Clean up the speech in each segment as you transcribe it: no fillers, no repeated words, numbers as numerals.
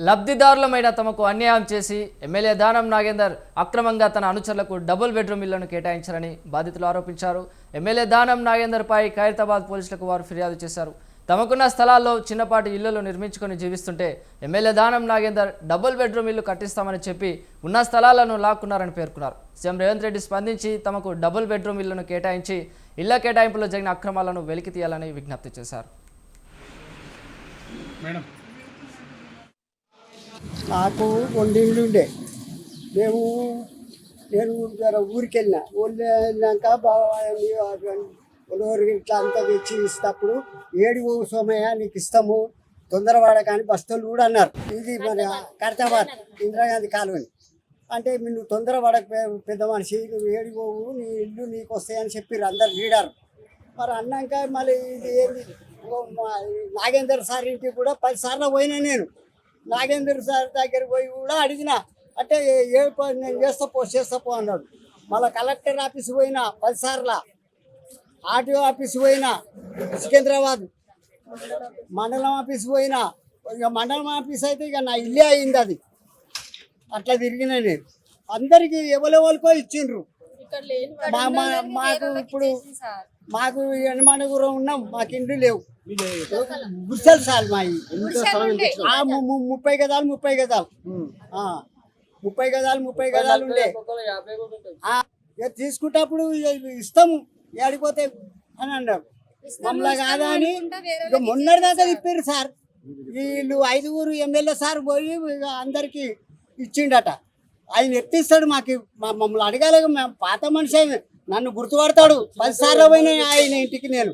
లబ్ధిదారులమైన తమకు అన్యాయం చేసి ఎమ్మెల్యే దానం నాగేందర్ అక్రమంగా తన అనుచరులకు డబుల్ బెడ్రూమ్ ఇళ్లను కేటాయించారని బాధితులు ఆరోపించారు. ఎమ్మెల్యే దానం నాగేందర్పై ఖైరతాబాద్ పోలీసులకు వారు ఫిర్యాదు చేశారు. తమకున్న స్థలాల్లో చిన్నపాటి ఇళ్లను నిర్మించుకొని జీవిస్తుంటే MLA Danam Nagender double bedroom ఇల్లు కట్టిస్తామని చెప్పి ఉన్న స్థలాలను లాక్కున్నారని పేర్కొన్నారు. సీఎం రేవంత్ రెడ్డి స్పందించి తమకు డబుల్ బెడ్రూమ్ ఇళ్లను కేటాయించి ఇళ్ల కేటాయింపులో జరిగిన అక్రమాలను వెలికి తీయాలని విజ్ఞప్తి చేశారు. నాకు 2 ఇళ్ళు ఉండే. నేను ఊరికి వెళ్ళినాక ఒలవరికి ఇట్లా అంతా తెచ్చి ఇస్తప్పుడు ఏడు సోమయ్య నీకు ఇస్తాము తొందరపడ కానీ బస్తలు కూడా అన్నారు. ఇది మరి ఖైరతాబాద్ ఇందిరాగాంధీ కాలనీ అంటే నువ్వు తొందరపడక పెద్ద మనిషి, నువ్వు ఏడు పోవు, నీ ఇల్లు నీకు వస్తాయని చెప్పారు అందరు లీడర్. మరి అన్నాక మళ్ళీ ఇది ఏంది నాగేందర్ సార్ ఇంటికి కూడా 10 సార్లు పోయినా. నేను నాగేందర్ సార్ దగ్గర పోయి కూడా అడిగిన, అంటే నేను చేస్తా అన్నాడు. మళ్ళీ కలెక్టర్ ఆఫీస్ పోయినా 10 సార్ల, ఆర్టీఓ ఆఫీస్ పోయినా, సికింద్రాబాద్ మండలం ఆఫీస్ పోయినా. ఇక మండలం ఆఫీస్ అయితే ఇక నా ఇల్లే అయింది. అది అట్లా తిరిగిన నేను అందరికి ఎవరెవరికో ఇచ్చిండ్రు. మాకు ఇప్పుడు మాకు ఎనమానగురం ఉన్నాం, మాకు ఇండ్లు లేవు. గుర్సలు సార్ మా 30 గదాలు 30 గదాలు 30 గదాలు 30 గదాలు ఉండే. తీసుకుంటప్పుడు ఇస్తాము ఏడిపోతే అని అన్నారు. మమ్మల్ని కాదా అని ఇక మొన్నటి దాకా తిప్పారు సార్. వీళ్ళు 5 ఎమ్మెల్యే సార్ పోయి అందరికి ఇచ్చిండట. ఆయన ఎత్తిస్తాడు. మాకు మమ్మల్ని అడగాలి. మేము పాత మనిషి, నన్ను గుర్తుపడతాడు. 10 సార్లు పోయినా ఆయన ఇంటికి నేను.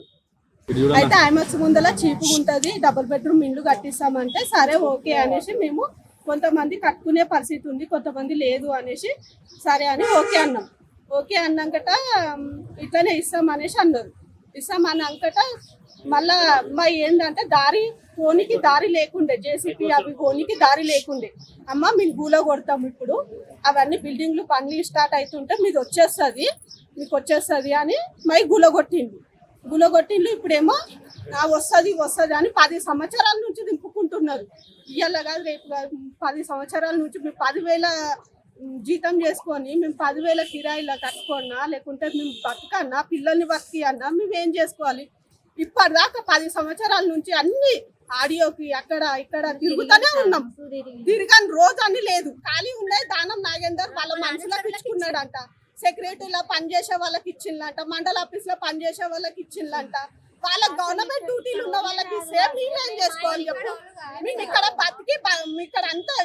అయితే ఐమాక్స్ ముందల చీపుగా ఉంటుంది, డబుల్ బెడ్రూమ్ ఇల్లు కట్టిస్తామంటే సరే ఓకే అనేసి మేము, కొంతమంది కట్టుకునే పరిస్థితి ఉంది, కొంతమంది లేదు అనేసి సరే అని ఓకే అన్నాం. ఓకే అన్నాకట ఇట్లనే ఇస్తాం అనేసి అన్నారు. ఇస్తామన్నాకట మళ్ళా మా ఏంటంటే పోనీకి దారి లేకుండే, జేసీపీ అవి పోనీకి దారి లేకుండే. అమ్మ మేము గూలో కొడతాం, ఇప్పుడు అవన్నీ బిల్డింగ్లు పనులు స్టార్ట్ అవుతుంటే మీకు వచ్చేస్తుంది అని మై గులో కొట్టిండ్రు. ఇప్పుడేమో వస్తుంది అని 10 సంవత్సరాల నుంచి దింపుకుంటున్నారు. ఇవాళ కాదు రేపు కాదు, 10 సంవత్సరాల నుంచి మేము 10,000 జీతం చేసుకొని మేము 10,000 కిరాయిలా కట్టుకున్నా, లేకుంటే మేము బతకన్నా, పిల్లల్ని బతికి అన్నా మేమేం చేసుకోవాలి? ఇప్పటిదాకా 10 సంవత్సరాల నుంచి అన్ని ఆడియోకి అక్కడ ఇక్కడ తిరుగుతూనే ఉన్నాం. తిరగని రోజు అని లేదు. ఖాళీ ఉండే దానం నాగేందర్ వాళ్ళ మనసులకు ఇచ్చుకున్నాడంట. సెక్రటరీలో పనిచేసే వాళ్ళకి ఇచ్చిందంట, మండల ఆఫీస్ లో పనిచేసే వాళ్ళకి ఇచ్చిందంట. వాళ్ళ గవర్నమెంట్ డ్యూటీలు ఉన్న వాళ్ళకి సేమ్ మేమేం చేసుకోవాలి చెప్పు? మేము ఇక్కడ బతికి ఇక్కడ అంతా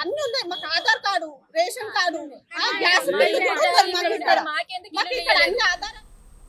అన్ని ఉన్నాయి. మాకు Aadhaar card, ration card, gas bill కూడా మాకు ఇక్కడ అన్ని ఆధార్